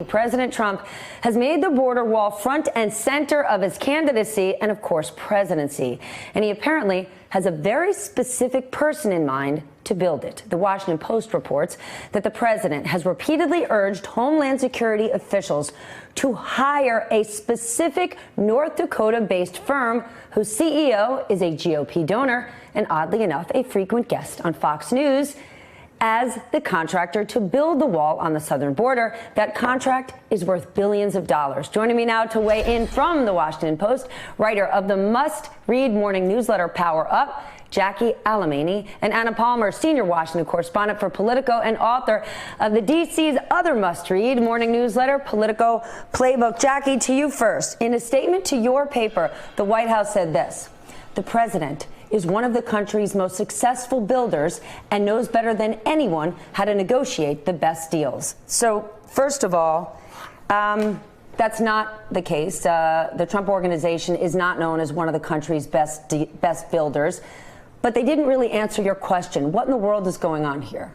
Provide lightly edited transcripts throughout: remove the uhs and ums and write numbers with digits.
President Trump has made the border wall front and center of his candidacy and, of course, presidency. And he apparently has a very specific person in mind to build it. The Washington Post reports that the president has repeatedly urged Homeland Security officials to hire a specific North Dakota-based firm whose CEO is a GOP donor and, oddly enough, a frequent guest on Fox News as the contractor to build the wall on the southern border. That contract is worth billions of dollars. Joining me now to weigh in from the Washington Post, writer of the must-read morning newsletter Power Up, Jackie Alemany, and Anna Palmer, senior Washington correspondent for Politico and author of the DC's other must-read morning newsletter, Politico Playbook. Jackie, to you first. In a statement to your paper, the White House said this: the president is one of the country's most successful builders and knows better than anyone how to negotiate the best deals. So, first of all, that's not the case. The Trump Organization is not known as one of the country's best builders. But they didn't really answer your question. What in the world is going on here?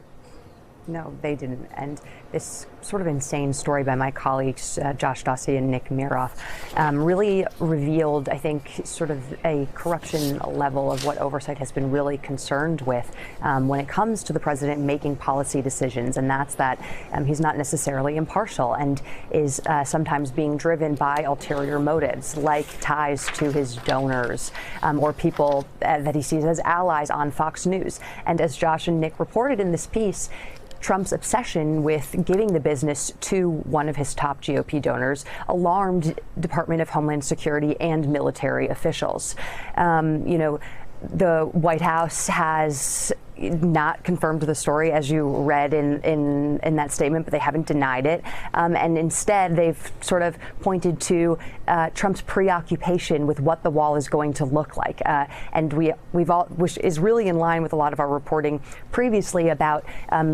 No, they didn't. And this sort of insane story by my colleagues, Josh Dawsey and Nick Miroff, really revealed, I think, sort of a corruption level of what oversight has been really concerned with when it comes to the president making policy decisions. And that's that he's not necessarily impartial and is sometimes being driven by ulterior motives, like ties to his donors or people that he sees as allies on Fox News. And as Josh and Nick reported in this piece, Trump's obsession with giving the business to one of his top GOP donors alarmed Department of Homeland Security and military officials. The White House has not confirmed the story, as you read in that statement, but they haven't denied it. And instead, they've sort of pointed to Trump's preoccupation with what the wall is going to look like. And which is really in line with a lot of our reporting previously about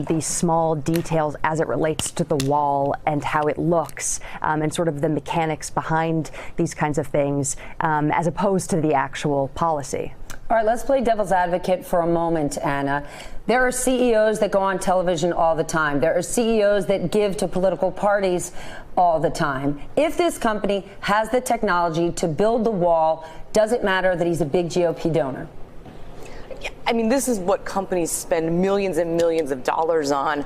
these small details as it relates to the wall and how it looks and sort of the mechanics behind these kinds of things as opposed to the actual policy. All right, let's play devil's advocate for a moment, Anna. There are CEOs that go on television all the time. There are CEOs that give to political parties all the time. If this company has the technology to build the wall, does it matter that he's a big GOP donor? I mean, this is what companies spend millions and millions of dollars on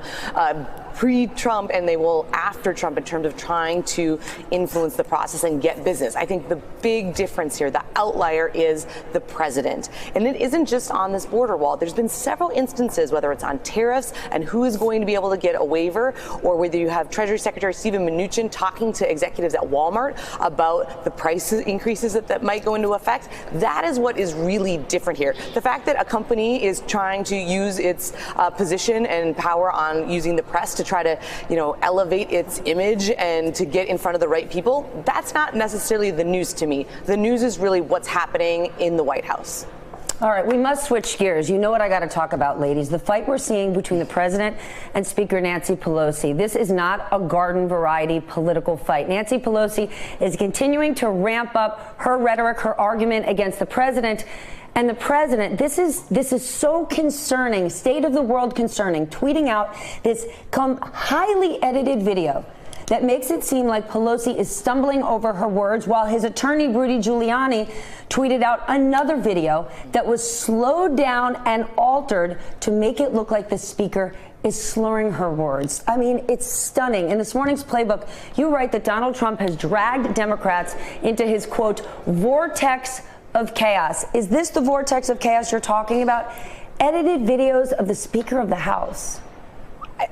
pre-Trump, and they will after Trump, in terms of trying to influence the process and get business. I think the big difference here, the outlier, is the president. And it isn't just on this border wall. There's been several instances, whether it's on tariffs and who is going to be able to get a waiver, or whether you have Treasury Secretary Steven Mnuchin talking to executives at Walmart about the price increases that might go into effect. That is what is really different here. The fact that a company is trying to use its position and power on using the press to try to, elevate its image and to get in front of the right people, that's not necessarily the news to me. The news is really what's happening in the White House. All right, we must switch gears. You know what I got to talk about, ladies. The fight we're seeing between the president and Speaker Nancy Pelosi. This is not a garden variety political fight. Nancy Pelosi is continuing to ramp up her rhetoric, her argument against the president. And the president, this is so concerning, state of the world concerning, tweeting out this highly edited video that makes it seem like Pelosi is stumbling over her words, while his attorney, Rudy Giuliani, tweeted out another video that was slowed down and altered to make it look like the speaker is slurring her words. I mean, it's stunning. In this morning's Playbook, you write that Donald Trump has dragged Democrats into his, quote, vortex of chaos. Is this the vortex of chaos you're talking about? Edited videos of the Speaker of the House.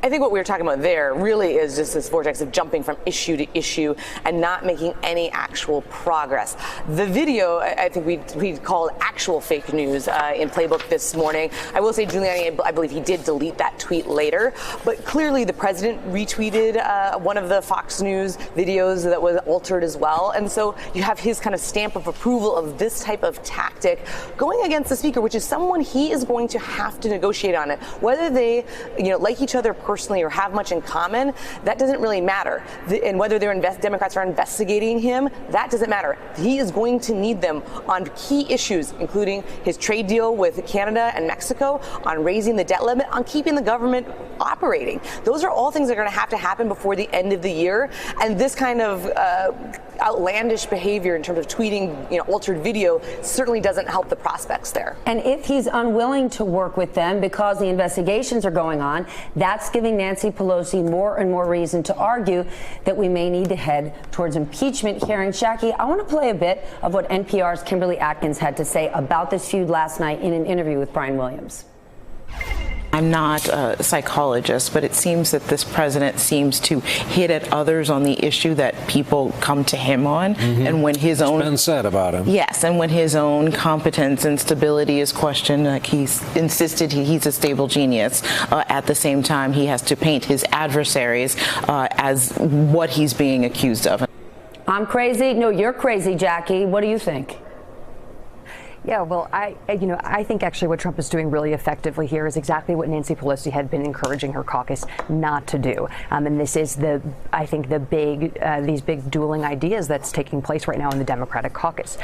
I think what we were talking about there really is just this vortex of jumping from issue to issue and not making any actual progress. The video, I think we called actual fake news in Playbook this morning. I will say Giuliani, I believe he did delete that tweet later, but clearly the president retweeted one of the Fox News videos that was altered as well. And so you have his kind of stamp of approval of this type of tactic going against the speaker, which is someone he is going to have to negotiate on it. Whether they, like each other other personally or have much in common, that doesn't really matter. And whether Democrats are investigating him, that doesn't matter. He is going to need them on key issues, including his trade deal with Canada and Mexico, on raising the debt limit, on keeping the government operating. Those are all things that are going to have to happen before the end of the year. And this kind of outlandish behavior in terms of tweeting, altered video certainly doesn't help the prospects there. And if he's unwilling to work with them because the investigations are going on, that's giving Nancy Pelosi more and more reason to argue that we may need to head towards impeachment hearings. Jackie, I want to play a bit of what NPR's Kimberly Atkins had to say about this feud last night in an interview with Brian Williams. I'm not a psychologist, but it seems that this president seems to hit at others on the issue that people come to him on. And when his own... It's been said about him. Yes, and when his own competence and stability is questioned, like he's insisted he's a stable genius. At the same time, he has to paint his adversaries as what he's being accused of. I'm crazy. No, you're crazy, Jackie. What do you think? Yeah, well, I think actually what Trump is doing really effectively here is exactly what Nancy Pelosi had been encouraging her caucus not to do. And this is these big dueling ideas that's taking place right now in the Democratic caucus,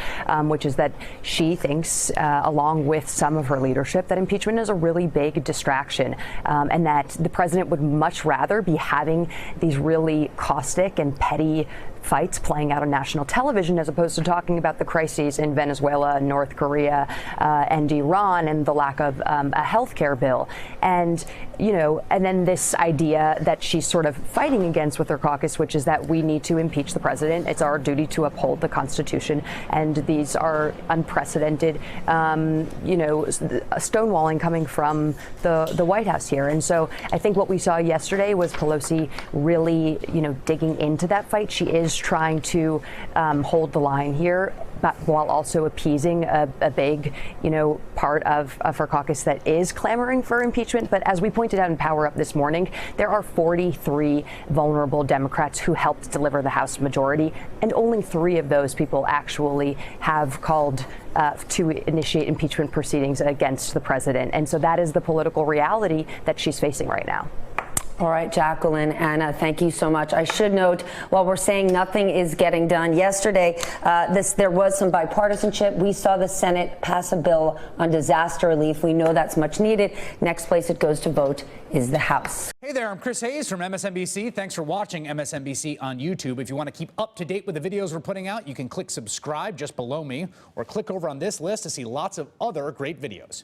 which is that she thinks, along with some of her leadership, that impeachment is a really big distraction, and that the president would much rather be having these really caustic and petty fights playing out on national television as opposed to talking about the crises in Venezuela, North Korea, and Iran, and the lack of a health care bill. And, and then this idea that she's sort of fighting against with her caucus, which is that we need to impeach the president. It's our duty to uphold the Constitution. And these are unprecedented, stonewalling coming from the White House here. And so I think what we saw yesterday was Pelosi really, digging into that fight. She is trying to hold the line here, but while also appeasing a big, part of her caucus that is clamoring for impeachment. But as we pointed out in Power Up this morning, there are 43 vulnerable Democrats who helped deliver the House majority, and only 3 of those people actually have called to initiate impeachment proceedings against the president. And so that is the political reality that she's facing right now. All right, Jacqueline, Anna, thank you so much. I should note, while we're saying nothing is getting done, yesterday there was some bipartisanship. We saw the Senate pass a bill on disaster relief. We know that's much needed. Next place it goes to vote is the House. Hey there, I'm Chris Hayes from MSNBC. Thanks for watching MSNBC on YouTube. If you want to keep up to date with the videos we're putting out, you can click subscribe just below me, or click over on this list to see lots of other great videos.